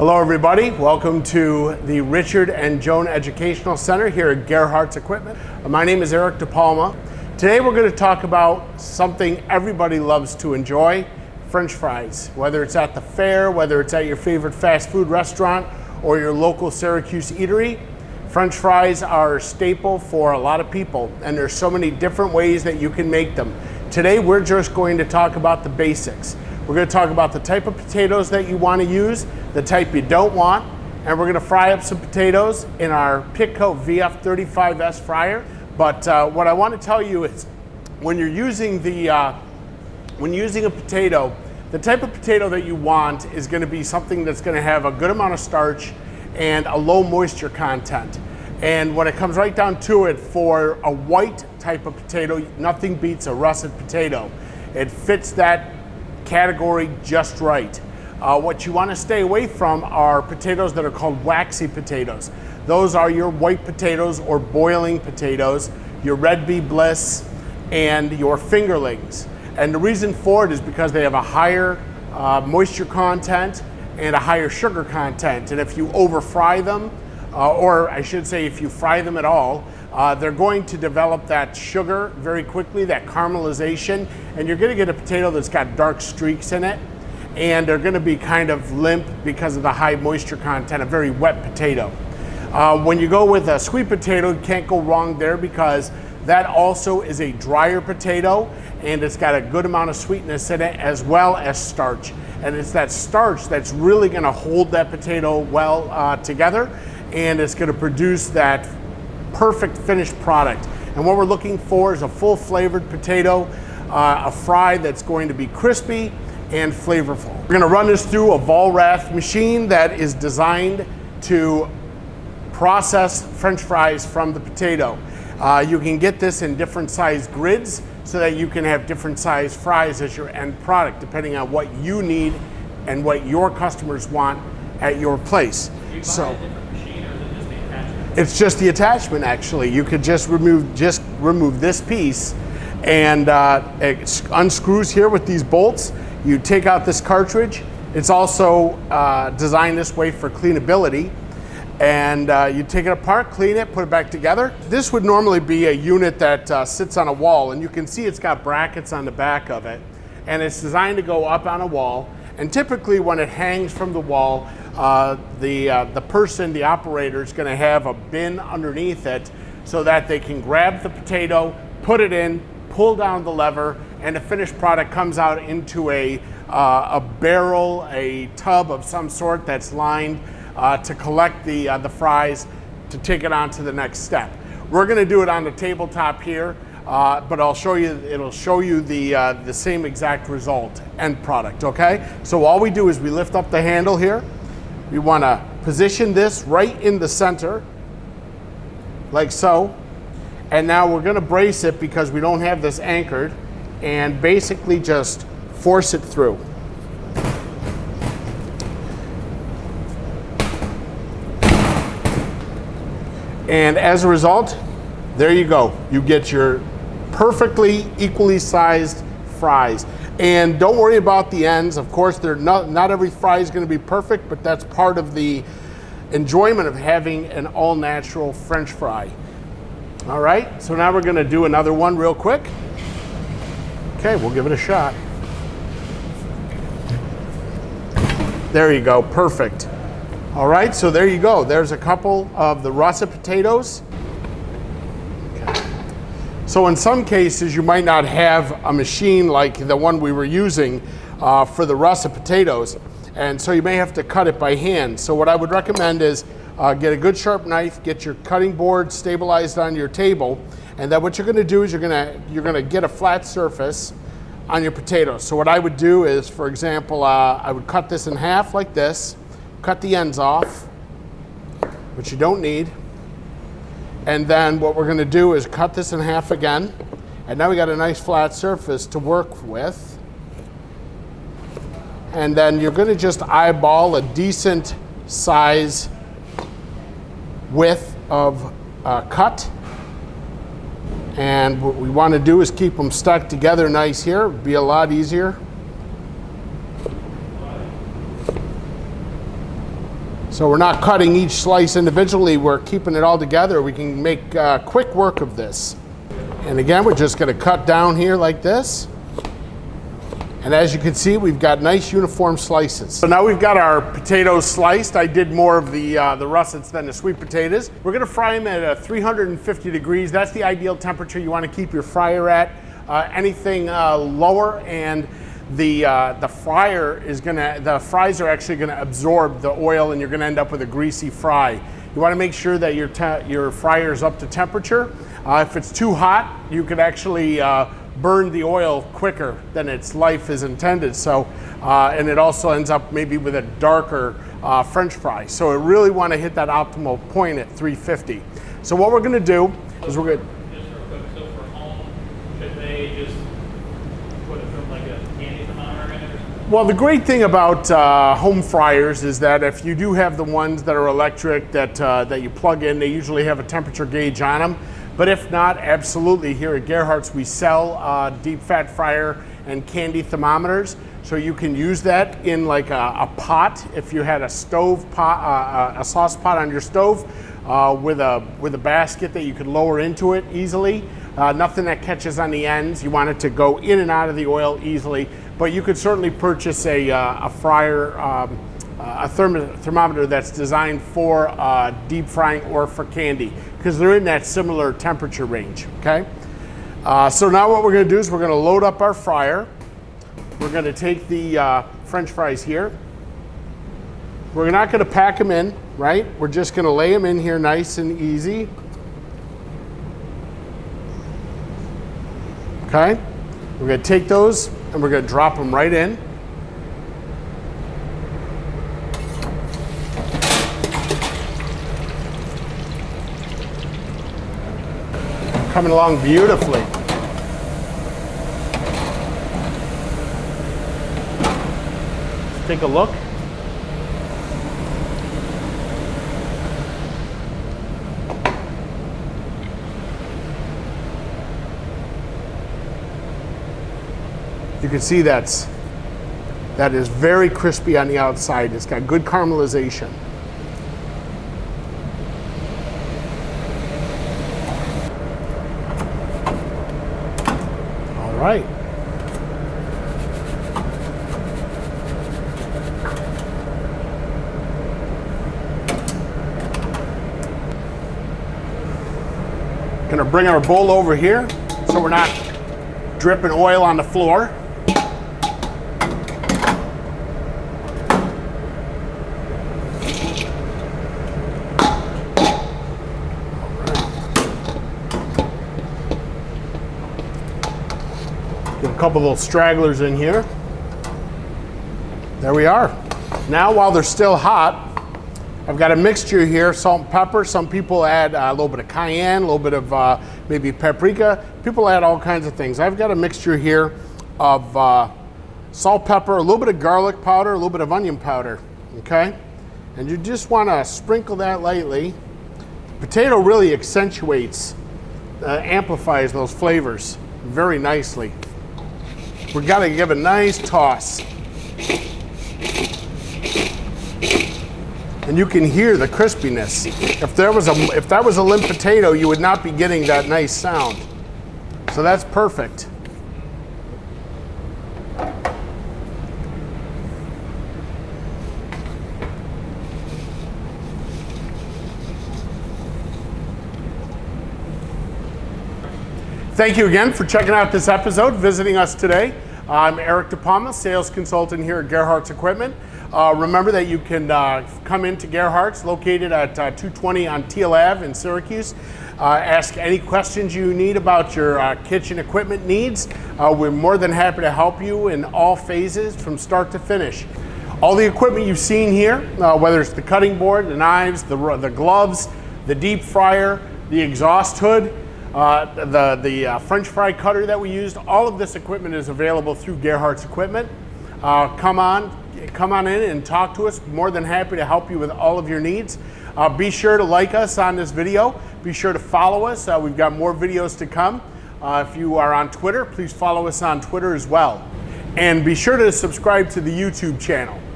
Hello everybody, welcome to the Richard and Joan Educational Center here at Gerharz Equipment. My name is Eric DePalma. Today we're going to talk about something everybody loves to enjoy, French fries. Whether it's at the fair, whether it's at your favorite fast food restaurant or your local Syracuse eatery, French fries are a staple for a lot of people, and there's so many different ways that you can make them. Today we're just going to talk about the basics. We're going to talk about the type of potatoes that you want to use, the type you don't want, and we're going to fry up some potatoes in our Pitco VF35S fryer. But what I want to tell you is, when you're using a potato, the type of potato that you want is going to be something that's going to have a good amount of starch and a low moisture content. And when it comes right down to it, for a white type of potato, nothing beats a russet potato. It fits that category just right. What you want to stay away from are potatoes that are called waxy potatoes. Those are your white potatoes or boiling potatoes, your red bee bliss, and your fingerlings. And the reason for it is because they have a higher moisture content and a higher sugar content. And if you over fry them, or I should say if you fry them at all, they're going to develop that sugar very quickly, that caramelization, and you're going to get a potato that's got dark streaks in it, and they're going to be kind of limp because of the high moisture content, a very wet potato. When you go with a sweet potato, you can't go wrong there, because that also is a drier potato, and it's got a good amount of sweetness in it as well as starch. And it's that starch that's really going to hold that potato well together, and it's going to produce that perfect finished product. And what we're looking for is a full flavored potato, a fry that's going to be crispy and flavorful. We're going to run this through a Vollrath machine that is designed to process French fries from the potato. You can get this in different size grids so that you can have different size fries as your end product, depending on what you need and what your customers want at your place. So it's just the attachment, actually. You could just remove this piece, and it unscrews here with these bolts. You take out this cartridge. It's also designed this way for cleanability. And you take it apart, clean it, put it back together. This would normally be a unit that sits on a wall, and you can see it's got brackets on the back of it. And it's designed to go up on a wall. And typically when it hangs from the wall, the person, the operator, is going to have a bin underneath it so that they can grab the potato, put it in, pull down the lever, and the finished product comes out into a barrel, a tub of some sort that's lined to collect the fries to take it on to the next step. We're going to do it on the tabletop here, but it'll show you the same exact result, end product, okay? So all we do is we lift up the handle here. We want to position this right in the center, like so. And now we're going to brace it because we don't have this anchored, and basically just force it through. And as a result, there you go. You get your perfectly equally sized fries. And don't worry about the ends. Of course, they're not every fry is going to be perfect, but that's part of the enjoyment of having an all-natural French fry. All right, so now we're going to do another one real quick. Okay, we'll give it a shot. There you go, perfect. All right, so there you go. There's a couple of the russet potatoes. Okay. So in some cases, you might not have a machine like the one we were using for the russet potatoes, and so you may have to cut it by hand. So what I would recommend is get a good sharp knife, get your cutting board stabilized on your table, and then what you're going to do is you're going to get a flat surface on your potatoes. So what I would do is, for example, I would cut this in half like this. Cut the ends off, which you don't need. And then what we're going to do is cut this in half again. And now we got a nice flat surface to work with. And then you're going to just eyeball a decent size width of cut. And what we want to do is keep them stuck together nice here. It'd be a lot easier. So we're not cutting each slice individually, we're keeping it all together. We can make quick work of this. And again, we're just gonna cut down here like this. And as you can see, we've got nice uniform slices. So now we've got our potatoes sliced. I did more of the russets than the sweet potatoes. We're gonna fry them at 350 degrees. That's the ideal temperature you wanna keep your fryer at. Anything lower and the fries are actually gonna absorb the oil and you're gonna end up with a greasy fry. You wanna make sure that your fryer is up to temperature. If it's too hot, you could actually burn the oil quicker than its life is intended. So, and it also ends up maybe with a darker French fry. So we really want to hit that optimal point at 350. So what we're going to do is we're going to... Just real quick, so for home, should they just put it from like a candy thermometer in it or something? Well, the great thing about home fryers is that if you do have the ones that are electric that you plug in, they usually have a temperature gauge on them. But if not, absolutely, here at Gerharz we sell deep fat fryer and candy thermometers. So you can use that in like a pot if you had a stove pot, a sauce pot on your stove with a basket that you could lower into it easily. Nothing that catches on the ends. You want it to go in and out of the oil easily. But you could certainly purchase a fryer, a thermometer that's designed for deep frying or for candy, because they're in that similar temperature range, okay? So now what we're gonna do is we're gonna load up our fryer. We're gonna take the French fries here. We're not gonna pack them in, right? We're just gonna lay them in here nice and easy. Okay? We're gonna take those and we're gonna drop them right in. Coming along beautifully. Let's take a look. You can see that is very crispy on the outside. It's got good caramelization. All right. Gonna bring our bowl over here so we're not dripping oil on the floor. Get a couple little stragglers in here. There we are. Now, while they're still hot, I've got a mixture here, salt and pepper. Some people add a little bit of cayenne, a little bit of maybe paprika. People add all kinds of things. I've got a mixture here of salt, pepper, a little bit of garlic powder, a little bit of onion powder, okay? And you just wanna sprinkle that lightly. Potato really accentuates, amplifies those flavors very nicely. We've got to give a nice toss. And you can hear the crispiness. If that was a limp potato, you would not be getting that nice sound. So that's perfect. Thank you again for checking out this episode, visiting us today. I'm Eric DePalma, sales consultant here at Gerharz Equipment. Remember that you can come into Gerharz, located at 220 on Teal Ave in Syracuse. Ask any questions you need about your kitchen equipment needs. We're more than happy to help you in all phases from start to finish. All the equipment you've seen here, whether it's the cutting board, the knives, the gloves, the deep fryer, the exhaust hood, the French fry cutter that we used, all of this equipment is available through Gerharz Equipment. Come on in and talk to us. More than happy to help you with all of your needs. Be sure to like us on this video. Be sure to follow us. We've got more videos to come. If you are on Twitter, please follow us on Twitter as well. And be sure to subscribe to the YouTube channel.